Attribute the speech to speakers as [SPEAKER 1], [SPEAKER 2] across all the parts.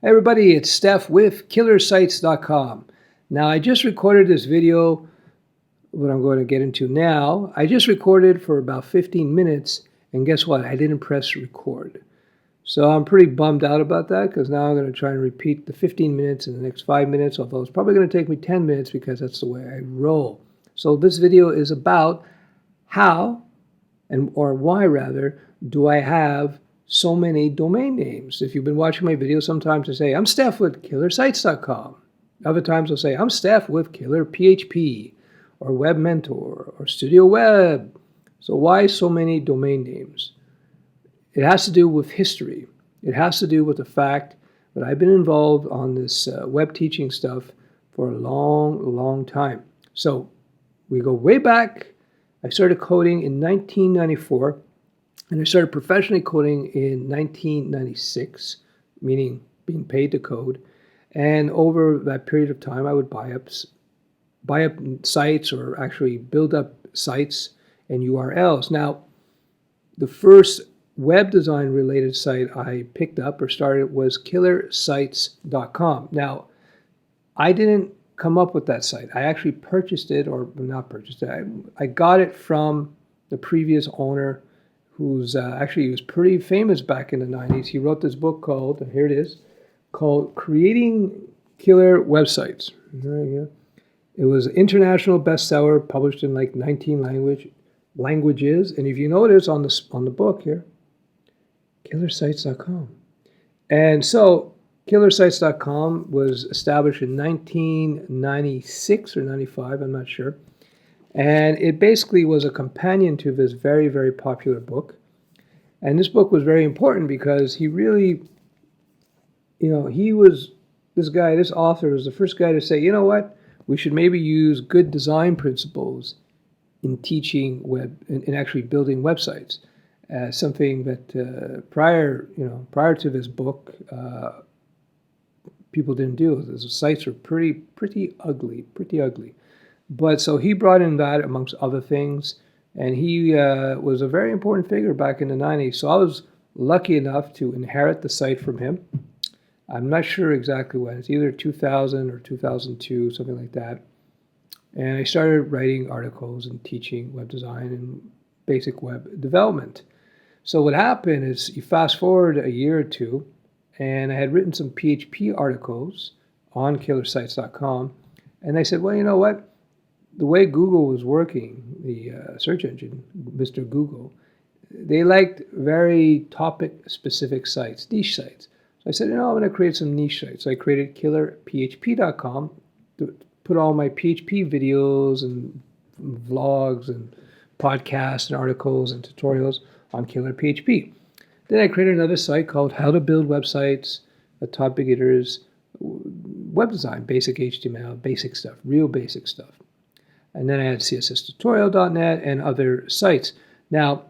[SPEAKER 1] Hey everybody, it's Steph with KillerSites.com. Now I just recorded this video, what I'm going to get into now. I just recorded for about 15 minutes, and guess what? I didn't press record. So I'm pretty bummed out about that because now I'm going to try and repeat the 15 minutes in the next 5 minutes, although it's probably going to take me 10 minutes because that's the way I roll. So this video is about how, or why rather, do I have so many domain names. If you've been watching my videos, sometimes I say, I'm Steph with KillerSites.com. Other times I'll say, I'm Steph with KillerPHP or Web Mentor or Studio Web. So why so many domain names? It has to do with history. It has to do with the fact that I've been involved on this web teaching stuff for a long, long time. So we go way back. I started coding in 1994. And I started professionally coding in 1996, meaning being paid to code. And over that period of time, I would buy up sites or actually build up sites and URLs. Now, the first web design related site I picked up or started was KillerSites.com. Now, I didn't come up with that site. I actually purchased it, or not purchased it. I got it from the previous owner, who's actually he was pretty famous back in the 90s. He wrote this book called, here it is, called Creating Killer Websites. It was an international bestseller, published in like 19 languages. And if you notice on the book here, KillerSites.com. And so KillerSites.com was established in 1996 or 95, I'm not sure. And it basically was a companion to this very, very popular book. And this book was very important because he really, he was, this author was the first guy to say, you know what, we should maybe use good design principles in teaching web, in actually building websites. Something that prior to this book, people didn't do. The sites were pretty ugly. But so he brought in that amongst other things, and he was a very important figure back in the 90s. So I was lucky enough to inherit the site from him. I'm not sure exactly when. It's either 2000 or 2002, something like that. And I started writing articles and teaching web design and basic web development. So what happened is you fast forward a year or two, and I had written some PHP articles on KillerSites.com, and I said, well, you know what? The way Google was working, the search engine, Mr. Google, they liked very topic-specific sites, niche sites. So I said, I'm going to create some niche sites. So I created KillerPHP.com to put all my PHP videos and vlogs and podcasts and articles and tutorials on KillerPHP. Then I created another site called How to Build Websites, Taught Beginners, Web Design, Basic HTML, basic stuff, real basic stuff. And then I had CSStutorial.net and other sites. Now,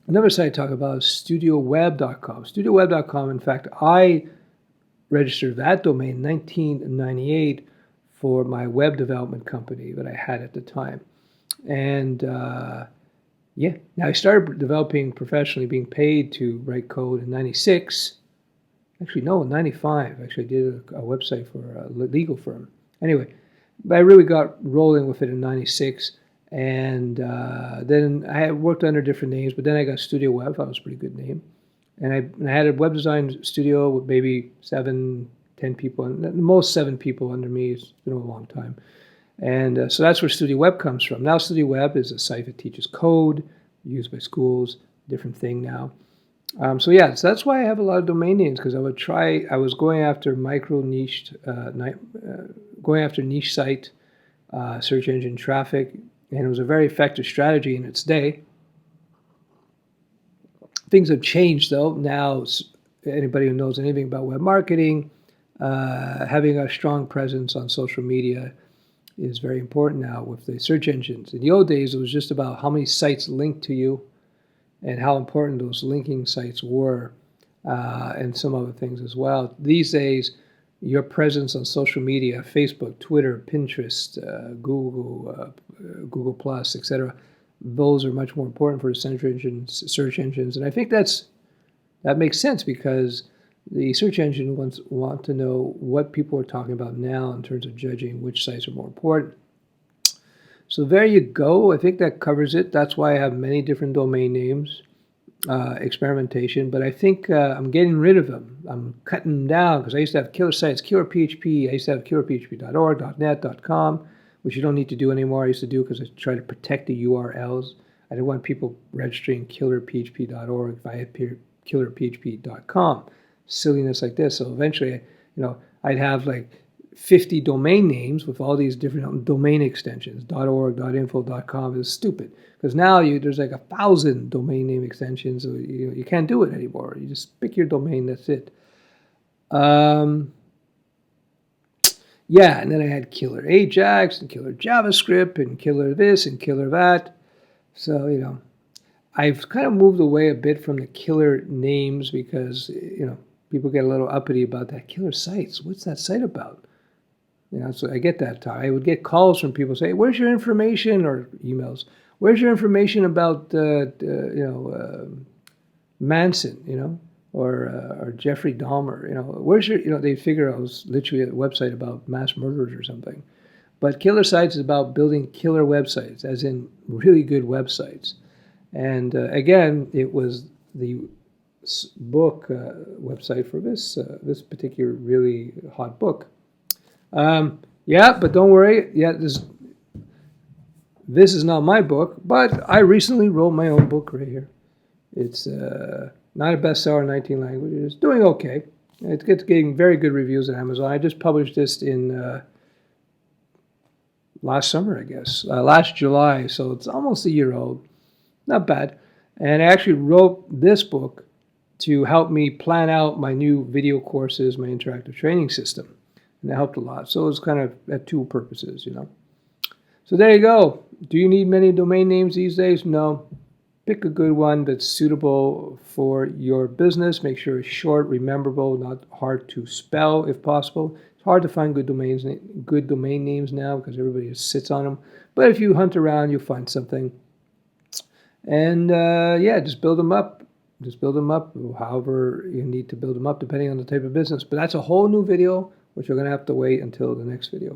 [SPEAKER 1] another site I talk about is StudioWeb.com. StudioWeb.com, in fact, I registered that domain in 1998 for my web development company that I had at the time. And now I started developing professionally, being paid to write code in 96. Actually, no, in 95. Actually, I did a website for a legal firm. Anyway, but I really got rolling with it in 96, and then I had worked under different names, but then I got Studio Web. That was a pretty good name. And I had a web design studio with maybe 7, 10 people, and the most 7 people under me. It's been a long time. And so that's where Studio Web comes from. Now Studio Web is a site that teaches code, used by schools, different thing now. So that's why I have a lot of domain names, because I was going after going after niche site search engine traffic, and it was a very effective strategy in its day. Things have changed though. Now, anybody who knows anything about web marketing, having a strong presence on social media is very important now with the search engines. In the old days, it was just about how many sites linked to you and how important those linking sites were, and some other things as well. These days, your presence on social media, Facebook, Twitter, Pinterest, Google Plus, etc., those are much more important for the search engines. And I think that makes sense, because the search engine want to know what people are talking about now in terms of judging which sites are more important. So there you go. I think that covers it. That's why I have many different domain names, experimentation. But I think I'm getting rid of them. I'm cutting them down because I used to have killer sites, killer PHP. I used to have killerphp.org, .net, .com, which you don't need to do anymore. I used to do because I try to protect the URLs. I didn't want people registering killerphp.org if I had killerphp.com. Silliness like this. So eventually, I'd have like 50 domain names with all these different domain extensions. .org, .info, .com is stupid because now there's like 1,000 domain name extensions. So you can't do it anymore. You just pick your domain. That's it. Yeah, and then I had killer Ajax and killer JavaScript and killer this and killer that. So I've kind of moved away a bit from the killer names because people get a little uppity about that. Killer sites. What's that site about? So I get that. I would get calls from people say, "Where's your information?" or emails. "Where's your information about Manson?" Or Jeffrey Dahmer. Where's your? They figure I was literally at a website about mass murderers or something. But killer sites is about building killer websites, as in really good websites. And again, it was the book website for this particular really hot book. Yeah, but don't worry. Yeah, this is not my book, but I recently wrote my own book right here. It's not a bestseller in 19 languages. Doing okay. It's getting very good reviews at Amazon. I just published this in last summer, I guess, last July. So it's almost a year old. Not bad. And I actually wrote this book to help me plan out my new video courses, my interactive training system. And that helped a lot. So it's kind of at two purposes. So there you go. Do you need many domain names these days? No. Pick a good one that's suitable for your business. Make sure it's short, rememberable, not hard to spell if possible. It's hard to find good domain names now because everybody just sits on them. But if you hunt around, you'll find something. And just build them up. Just build them up however you need to build them up depending on the type of business. But that's a whole new video, which you're going to have to wait until the next video.